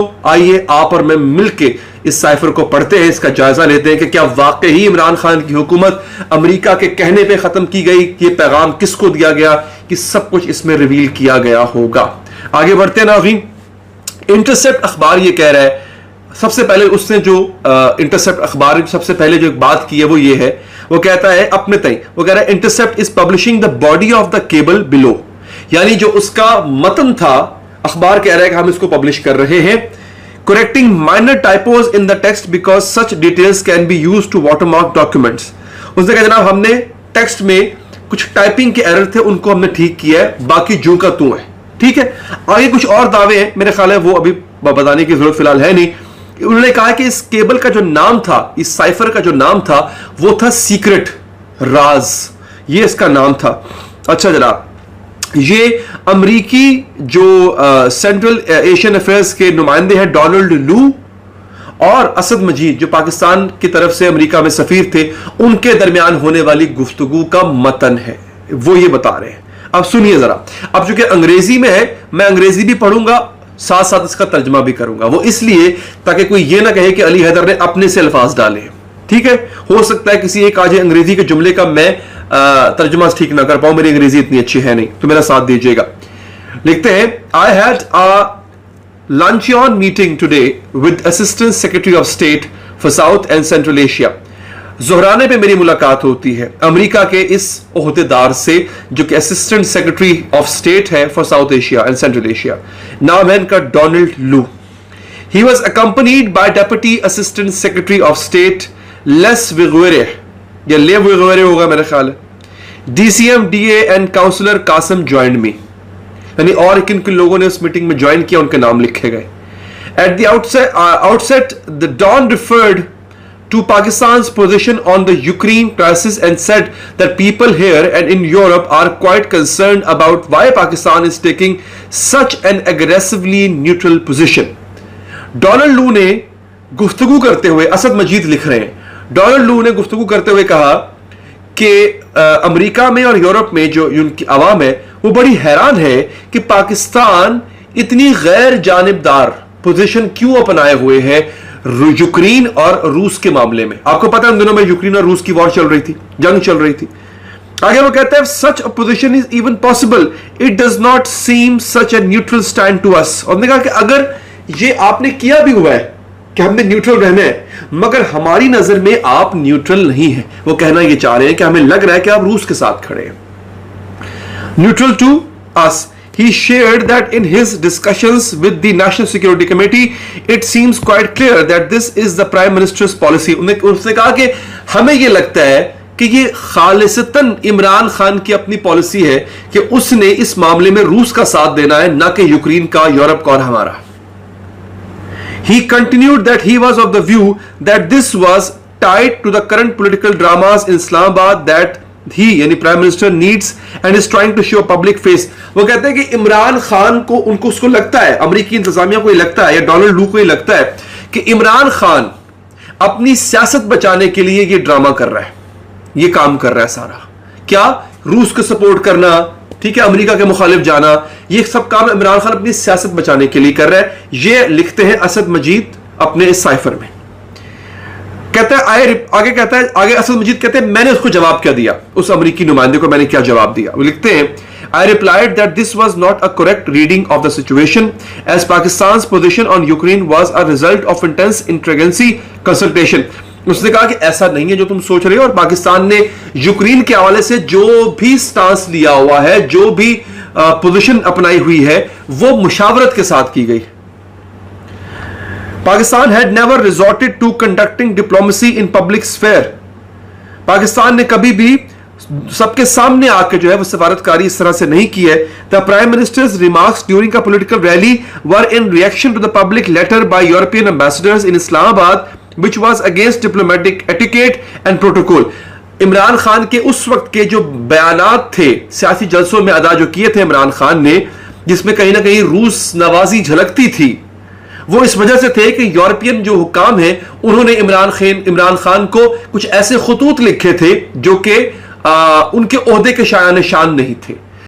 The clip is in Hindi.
आइए आप और मैं मिलके इस साइफर को पढ़ते हैं, इसका जायजा लेते हैं कि क्या वाकई ही इमरान खान की हुकूमत अमेरिका के कहने पे खत्म की गई, ये पैगाम किसको दिया गया, कि सब कुछ इसमें रिवील किया गया होगा। आगे बढ़ते हैं नाज़रीन। इंटरसेप्ट अखबार ये कह रहा है, सबसे पहले उसने जो इंटरसेप्ट अखबार सबसे पहले जो बात की है वो ये है, वो कहता है अपने तय, वो कह रहा है intercept is publishing the body of the cable below, यानी जो उसका मतन था अखबार कह रहा है कि हम इसको पब्लिश कर रहे हैं। Correcting minor typos in the text because such details can be used to watermark documents. उसने कहा जनाब हमने टेक्स्ट में कुछ टाइपिंग के एरर थे उनको हमने ठीक किया है, बाकी जो का तू है। ठीक है, आगे कुछ और दावे हैं, मेरे ख्याल है वो अभी बताने की जरूरत फिलहाल है नहीं। उन्होंने कहा कि इस केबल का जो नाम था, इस साइफर का जो नाम था वो था सीक्रेट, राज, ये इसका नाम था। अच्छा जनाब, ये अमरीकी जो सेंट्रल एशियन अफेयर्स के नुमाइंदे हैं डोनाल्ड लू और असद मजीद जो पाकिस्तान की तरफ से अमेरिका में सफीर थे, उनके दरमियान होने वाली गुफ्तगू का मतन है, वो ये बता रहे हैं। अब सुनिए जरा, अब चूंकि अंग्रेजी में है, मैं अंग्रेजी भी पढ़ूंगा साथ साथ इसका तर्जमा भी करूंगा, वो इसलिए ताकि कोई ये ना कहे कि अली हैदर ने अपने से अल्फाज डाले। ठीक है, हो सकता है किसी एक आज अंग्रेजी के जुमले का मैं तर्जुमा ठीक ना कर पाऊं, मेरी अंग्रेजी इतनी अच्छी है नहीं, तो मेरा साथ दीजिएगा। लिखते हैं, I had a luncheon meeting today with assistant secretary of state for south and central Asia. जोहराने पे मेरी मुलाकात होती है अमेरिका के इस ओहदेदार से जो कि असिस्टेंट सेक्रेटरी ऑफ स्टेट है for south Asia and central Asia. नाम है इनका Donald Lu. He was accompanied by deputy assistant secretary of state Les Viguerie, या ले विगुएरे होगा मेरा ख्याल है, DCM DA and counsellor Qasim joined me, यानी और किन किन लोगों ने उस मीटिंग में ज्वाइन किया उनके नाम लिखे गए। At the outset the Dawn referred to Pakistan's position on the Ukraine crisis and said that people here and in Europe are quite concerned about why Pakistan is taking such an aggressively neutral position. Donald लू ने गुफ्तगू करते हुए, असद मजीद लिख रहे हैं, डोनाल्ड लू ने गुफ्तगू करते हुए कहा कि अमेरिका में और यूरोप में जो उनकी आवाम है वो बड़ी हैरान है कि पाकिस्तान इतनी गैर जानिबदार पोजीशन क्यों अपनाए हुए है यूक्रेन और रूस के मामले में। आपको पता है उन दिनों में यूक्रेन और रूस की वॉर चल रही थी, जंग चल रही थी। आगे वो कहते हैं such a position is even possible, it does not seem such a neutral stand to us. और कहा कि अगर ये आपने किया भी हुआ है कि हमने न्यूट्रल रहना है, मगर हमारी नजर में आप न्यूट्रल नहीं है। वो कहना ये चाह रहे हैं कि हमें लग रहा है कि आप रूस के साथ खड़े हैं। Neutral to us, he shared that in his discussions with the National Security Committee it seems quite clear that this is the Prime Minister's policy. उसने कहा कि हमें ये लगता है कि ये खालिसतन इमरान खान की अपनी पॉलिसी है कि उसने इस मामले में रूस का साथ देना है, ना कि यूक्रेन का, यूरोप का और हमारा। He continued that he was of the view that this was tied to the current political dramas in Islamabad that ही यानी prime minister needs and is trying to show public face. वो कहते हैं कि इमरान खान को उसको लगता है, अमेरिकी इंतजामिया को ये लगता है या डोनाल्ड लू को ये लगता है कि इमरान खान अपनी सियासत बचाने के लिए ये ड्रामा कर रहा है, ये काम कर रहा है सारा। क्या? रूस को सपोर्ट करना, ठीक है, अमेरिका के मुखालिफ जाना, ये सब काम इमरान खान अपनी सियासत बचाने के लिए कर रहा है। ये लिखते हैं असद मजीद अपने इस साइफर में। कहता है आगे कहता है, आगे असद मजीद कहते हैं मैंने उसको जवाब क्या दिया, उस अमेरिकी नुमाइंदे को मैंने क्या जवाब दिया। वो लिखते हैं I replied that this was not a correct reading of the situation as Pakistan's position on Ukraine was a result of intense interagency consultation. उसने कहा कि ऐसा नहीं है जो तुम सोच रहे हो, और पाकिस्तान ने यूक्रेन के हवाले से जो भी स्टांस लिया हुआ है, जो भी पोजीशन अपनाई हुई है, वो मुशावरत के साथ की गई। Pakistan had never resorted to conducting diplomacy in public sphere. Pakistan ने कभी भी सबके सामने आकर जो है वो सफारतकारी इस तरह से नहीं की है। The Prime Minister's remarks during a political rally were in reaction to the public letter by European ambassadors in Islamabad, which was against diplomatic etiquette and protocol. Imran Khan के उस वक्त के जो बयानात थे सियासी जलसों में अदा जो किए थे इमरान खान ने, जिसमें कहीं ना कहीं रूस नवाजी झलकती थी, वो इस वजह से थे कि यूरोपियन जो हुकाम है उन्होंने इमरान खान को कुछ ऐसे खतूत लिखे थे जो कि उनके ओहदे के शायान शान नहीं थे।